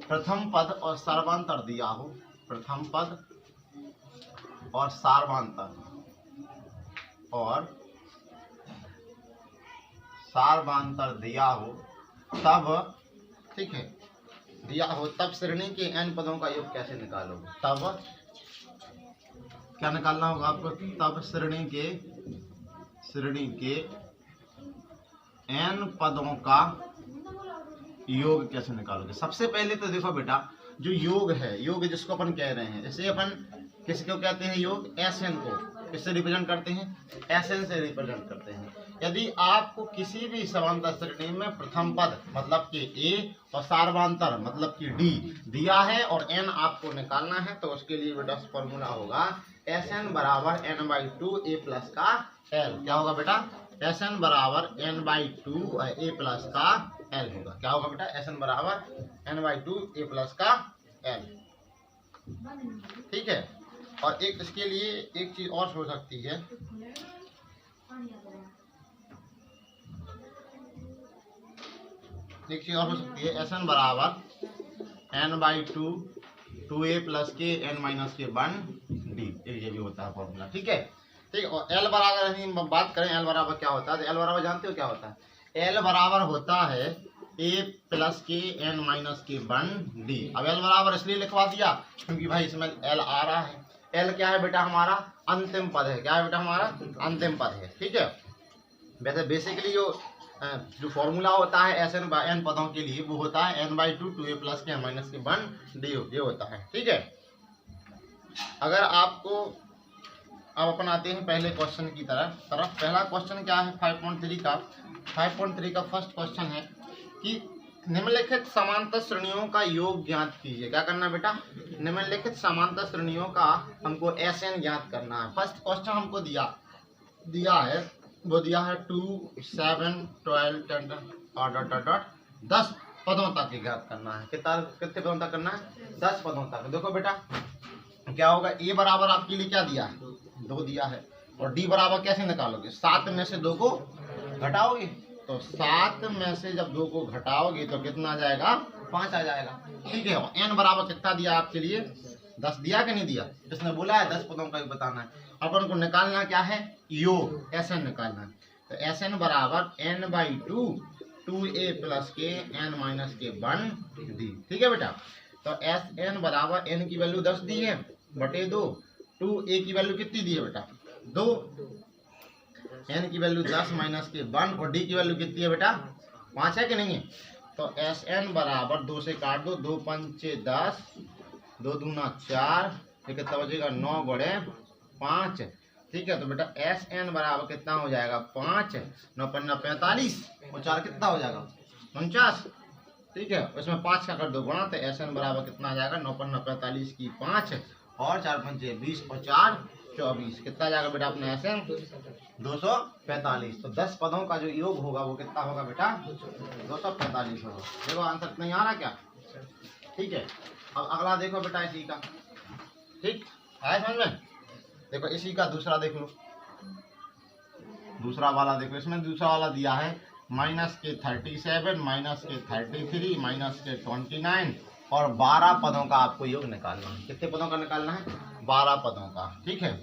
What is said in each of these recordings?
प्रथम पद और सर्वांतर दिया हो, प्रथम पद और सार्वंतर दिया हो तब, ठीक है, दिया हो तब श्रेणी के n पदों का योग कैसे निकालोगे? तब क्या निकालना होगा आपको? तब श्रेणी के n पदों का योग कैसे निकालोगे? सबसे पहले तो देखो बेटा, जो योग है, योग जिसको अपन कह रहे हैं, जैसे अपन किसको कहते हैं योग? Sn को किससे रिप्रेजेंट करते हैं? Sn से रिप्रेजेंट करते हैं। यदि आपको किसी भी समांतर श्रेणी में प्रथम पद मतलब कि a और सार्वंतर मतलब कि d दिया है और n आपको निकालना है, तो उसके लिए बेटा फॉर्मूला होगा Sn बराबर n/2 a प्लस का l। क्या होगा बेटा? Sn बराबर n/2 a प्लस का l होगा। क्या होगा बेटा? Sn बराबर n/2 a प्लस का l। ठीक है। और एक इसके लिए एक चीज और हो सकती है, एक चीज और हो सकती है, Sn बराबर n/2 2a प्लस के n माइनस के 1 d, ये भी होता है फॉर्मूला। ठीक है, ठीक। और l बराबर, हम बात करें l बराबर क्या होता है, तो l बराबर जानते हो क्या होता है? l बराबर होता है a प्लस के n माइनस के 1 d। अब l बराबर इसलिए लिखवा दिया क्योंकि भाई इसमें l आ रहा है। l क्या है बेटा? हमारा अंतिम पद है। क्या है बेटा? हमारा अंतिम पद है। ठीक है। वैसे बेसिकली जो फॉर्मूला होता है Sn बाय n पदों के लिए, वो होता है n/2 2a प्लस के n माइनस के 1 d, ये होता है। ठीक है। अगर आपको, अब अपन आते हैं पहले क्वेश्चन की तरफ। पहला क्वेश्चन क्या है 5.3 का? 5.3 का फर्स्ट क्वेश्चन है कि निम्नलिखित समांतर श्रेणियों का योग ज्ञात कीजिए। क्या करना बेटा? निम्नलिखित समांतर श्रेणियों का हमको Sn ज्ञात करना है। फर्स्ट क्वेश्चन हमको दिया है, वो दिया है 2 7 12 10 10 पदों तक ज्ञात करना है। कितने पदों तक करना है? 10 पदों तक। देखो बेटा क्या होगा, a बराबर आपके लिए क्या दिया है? 2 दिया है। और d बराबर कैसे निकालोगे? 7 में से 2 को घटाओगे, तो 7 में से जब 2 को घटाओगे तो कितना आ जाएगा? 5 आ जाएगा। ठीक है। और n बराबर कितना दिया आपके लिए? 10 दिया कि नहीं दिया? इसने बोला है 10 पदों का बताना है। अपन को निकालना क्या है? योग, Sn निकालना है। तो Sn बराबर n/2 2a प्लस के n माइनस के 1 d। ठीक है बेटा। तो Sn बराबर n की वैल्यू 10 दी है बटे 2, 2a की वैल्यू कितनी दी है बेटा? 2, n की वैल्यू 10 माइनस के 1 और d की वैल्यू कितनी है बेटा? 5 है कि नहीं है? तो Sn बराबर 2 से काट दो, 2 पंचे 10, 2 दूना 4, ये कितना बचेगा? 9 गुणे 5। ठीक है। तो बेटा Sn बराबर कितना हो जाएगा? 5, 9 पन्ना 45 और 4 कितना हो जाएगा? 49। ठीक है। उसमें 5 का कर दो गुणा, तो Sn बराबर कितना आ जाएगा? 9 पन्ना 45 की 5 और 4 पंचे 20 और 4 24। कितना जाएगा बेटा अपना Sn? 245। तो 10 पदों का जो योग होगा वो कितना होगा बेटा? 245 होगा। देखो आंसर नहीं आ रहा क्या? ठीक है। अब अगला देखो बेटा इसी का। ठीक है, समझ में? देखो इसी का दूसरा देख लो, दूसरा वाला देखो। इसमें दूसरा वाला दिया है माइनस के 37 माइनस के 33 माइनस के 29 और 12 पदों का आपको योग निकालना है। कितने पदों का निकालना है? 12 पदों का। ठीक है।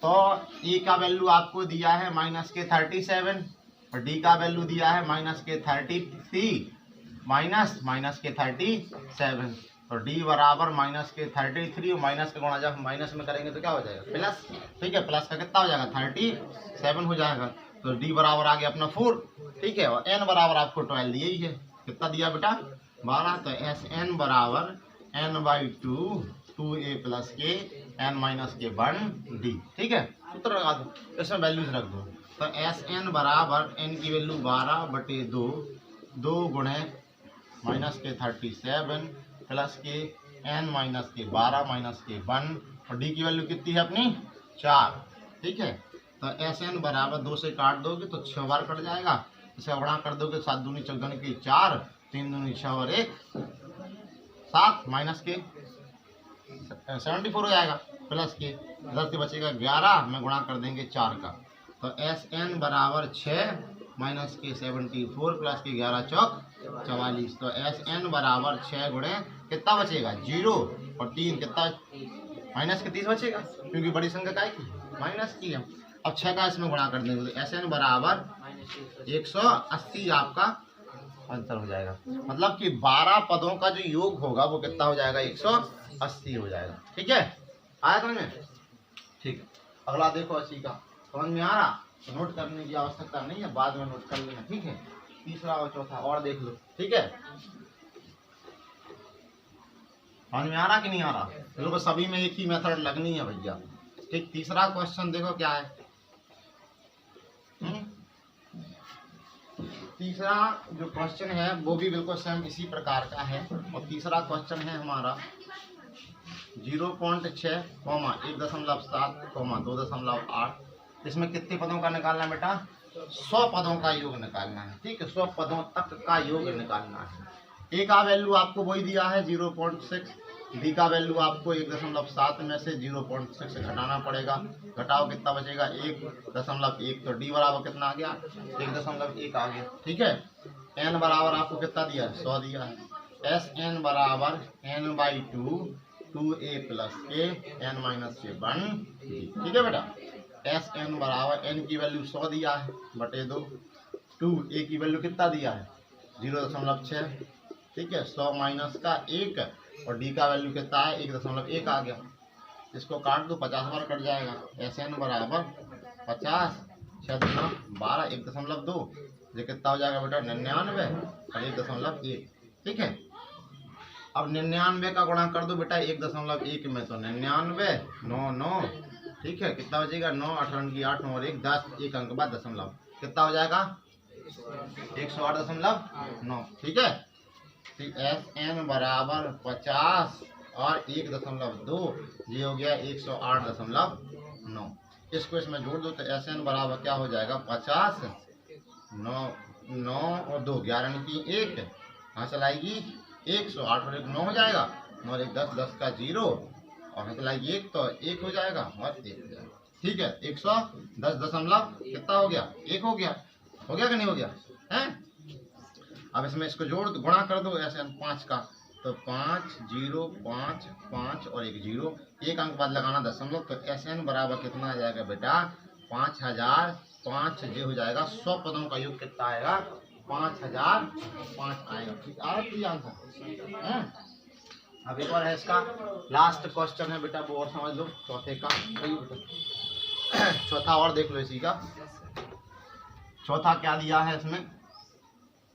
तो ए का वैल्यू आपको दिया है माइनस के 37 और डी का वैल्यू दिया है माइनस के 33 माइनस के 37 और डी बराबर माइनस के 33 और माइनस का गुणा जब माइनस में करेंगे तो क्या हो जाएगा? प्लस। ठीक है। प्लस का कितना हो जाएगा? 37 हो जाएगा। तो डी बराबर आ गया अपना 4। ठीक है। और एन बराबर आपको 12 दिया ही है। कितना दिया बेटा? 12। तो Sn बराबर n/2 2a प्लस के n माइनस के 1 d। ठीक है। सूत्र लगा दो, इसमें वैल्यूज रख दो। तो Sn बराबर n की वैल्यू 12 बटे 2, 2 गुणे माइनस के 37 प्लस के n माइनस के 12 माइनस के 1 और d की वैल्यू कितनी है अपनी? 4। ठीक है। तो Sn बराबर 2 से काट दोगे तो 6 बार कट जाएगा। इसे गुणा कर दोगे 7 दूनी 14 की 4, 3 दूनी 6 और 1 7 माइनस के 74 हो जाएगा प्लस के 10 से बचेगा 11 में गुणा कर देंगे 4 का। तो Sn बराबर 6 माइनस के 74 प्लस के 11 चौक 44। तो एस एन बराबर 6 गुणे कितना बचेगा 0 और 3 कितना माइनस के 30 बचेगा, क्योंकि बड़ी संख्या काय की माइनस की है। अब 6 का इसमें गुणा कर देंगे तो एस एन बराबर 180 आपका आंसर हो जाएगा। मतलब कि 12 पदों का जो योग होगा वो कितना हो जाएगा 180 हो जाएगा। ठीक है, आया समझ में? ठीक है, अगला देखो 80 का। समझ में आ रहा? तो नोट करने की आवश्यकता नहीं है, बाद में नोट कर लेना। ठीक है, तीसरा और चौथा और देख लो। ठीक है, समझ में आ रहा कि नहीं आ रहा? देखो सभी में एक ही मेथड लगनी है भैया। ठीक, तीसरा क्वेश्चन देखो क्या है। तीसरा जो क्वेश्चन है वो भी बिल्कुल सेम इसी प्रकार का है। और तीसरा क्वेश्चन है हमारा 0.6, 1.7, 2.8। इसमें कितने पदों का निकालना है बेटा? 100 पदों का योग निकालना है। ठीक है, 100 पदों तक का योग निकालना है। ए का वैल्यू आपको वही दिया है 0.6, डी का वैल्यू आपको 1.7 में से 0.6 से घटाना पड़ेगा। घटाओ कितना बचेगा 1.1। तो डी बराबर कितना आ गया 1.1 आ गया। ठीक है, एन बराबर आपको कितना दिया है 100 दिया है। एस एन बराबर n/2 2a प्लस के n माइनस के 1। ठीक है बेटा, एस एन बराबर एन की वैल्यू 100 दिया है बटे 2, 2a की वैल्यू कितना दिया है 0.6। ठीक है, 100 माइनस का 1 और डी का वैल्यू कितना है 1.1 आ गया। इसको काट दो 50 बार कट जाएगा। एस एन बराबर 50 6 दूना 12 1.2, ये कितना हो जाएगा बेटा 99 और 1.1। ठीक है, अब 99 का गुणा कर दो बेटा 1.1 में, तो 99 9 9। ठीक है, कितना बचेगा 9 8 8 9 और 1 10, एक अंक बाद दशमलव कितना हो जाएगा 108.9। ठीक है, एस एन बराबर 50 और 1.2, ये हो गया 108.9। इसको इसमें जोड़ दो तो एस एन बराबर क्या हो जाएगा 50 9 और 2 11 की 1 यहाँ चलाएगी 108 और 1 9 हो जाएगा, 9 और 1 10 10 का 0 और यहाँ चलाएगी 1 तो 1 हो जाएगा और 1 हो जाएगा। ठीक है, 110 दशमलव कितना हो गया 1 हो गया कि नहीं हो गया है? अब इसमें इसको जोड़ गुणा कर दो ऐसे 5 का, तो 5 0 5 5 और 1 0, एक अंक बाद लगाना दशमलव। तो एस एन बराबर कितना आ जाएगा बेटा 5005। ये हो जाएगा 100 पदों का योग कितना आएगा 5005 आएगा। ठीक आ रहा आंसर। अब एक और है इसका लास्ट क्वेश्चन है बेटा, वो और समझ लो चौथे का। चौथा और देख लो इसी का। चौथा क्या दिया है इसमें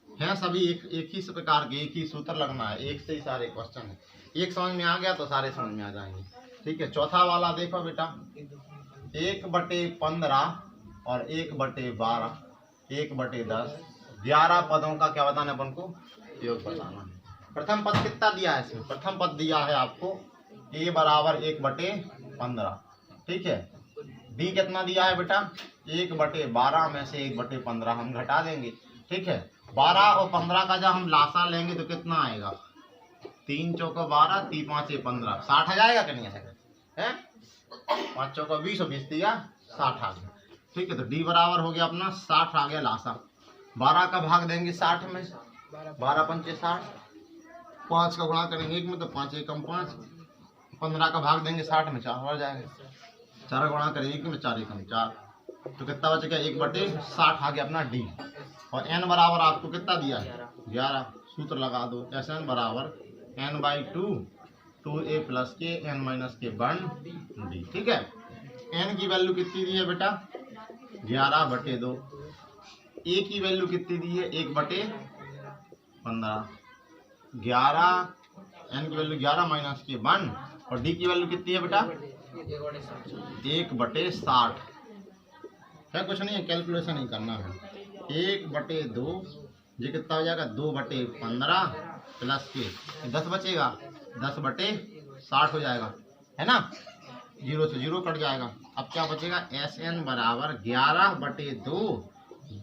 है सभी एक ही प्रकार के, एक ही सूत्र लगना है, एक से ही सारे क्वेश्चन है। एक समझ में आ गया तो सारे समझ में आ जाएंगे। ठीक है, चौथा वाला देखो बेटा 1/15 और 1/12 1/10 11 पदों का क्या बताना है अपन को योग बताना है। प्रथम पद कितना दिया है इसमें? प्रथम पद दिया है आपको a बराबर 1/15। ठीक है, b कितना दिया है बेटा 1/12 में से 1/15 हम घटा देंगे। ठीक है, 12 और 15 का जब हम लासा लेंगे तो कितना आएगा 3 चौका 12 3 5 15 60 आ जाएगा कि नहीं है? 5 चौका 20 और 20 दिया 60 आ गया। ठीक है, तो डी बराबर हो गया अपना 60 आ गया लासा। 12 का भाग देंगे 60 में, 12 पंचे 60, 5 का गुणा करेंगे 1 में तो 5 एकम 5, 15 का भाग देंगे 60 में 4 बढ़ जाएगा, 4 का गुणा करेंगे 1 में 4 एकम 4, तो कितना बचेगा 1/60 आ गया अपना डी। और n बराबर आपको कितना दिया है 11। सूत्र लगा दो एस एन बराबर n/2 2a प्लस के n माइनस के 1 डी। ठीक है, n की वैल्यू कितनी दी है बेटा 11/2, a की वैल्यू कितनी दी है 1/15, 11 n की वैल्यू 11 माइनस के 1 और d की वैल्यू कितनी है बेटा 1/60 है। कुछ नहीं है, कैलकुलेशन ही करना है। 1/2 ये कितना हो जाएगा 2/15 प्लस के 10 बचेगा 10/60 हो जाएगा है ना, 0 से 0 कट जाएगा। अब क्या बचेगा एस एन बराबर 11/2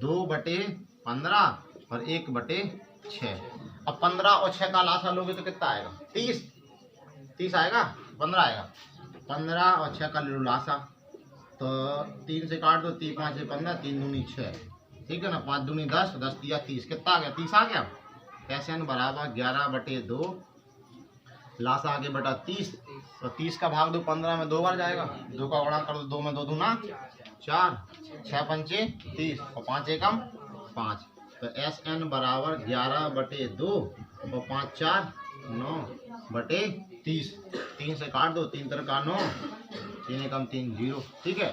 2/15 और 1/6। अब 15 और 6 का लासा लोगे तो कितना आएगा 30 आएगा 15 आएगा। 15 और 6 का ले लो लासा, तो 3 से काट दो 3 5 15 3 दूनी 6। ठीक है ना, 5 दूनी 10 10 दिया 30, कितना आ गया 30 आ गया। एस एन बराबर 11/2 लासा आगे बटा 30, तो 30 का भाग दो 15 में 2 बार जाएगा, 2 का गुणा कर दो, 2 में 2 दूना 4, 6 पंचे 30 और 5 एकम 5, तो एस एन बराबर 11/2 और 5 4 9/30, 3 से काट दो, 3 3 का 9, 3 एकम 3 0, ठीक है।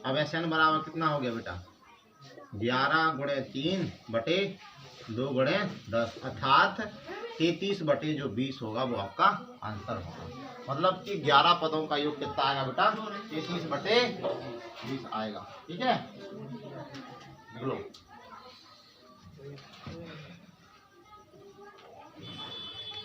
अब एस एन बराबर कितना हो गया बेटा 11 गुणे 3 बटे 2 गुणे 10, अर्थात 33/20 होगा, वो आपका आंसर होगा। मतलब कि 11 पदों का योग कितना आएगा बेटा 33/20 आएगा, ठीक है। लो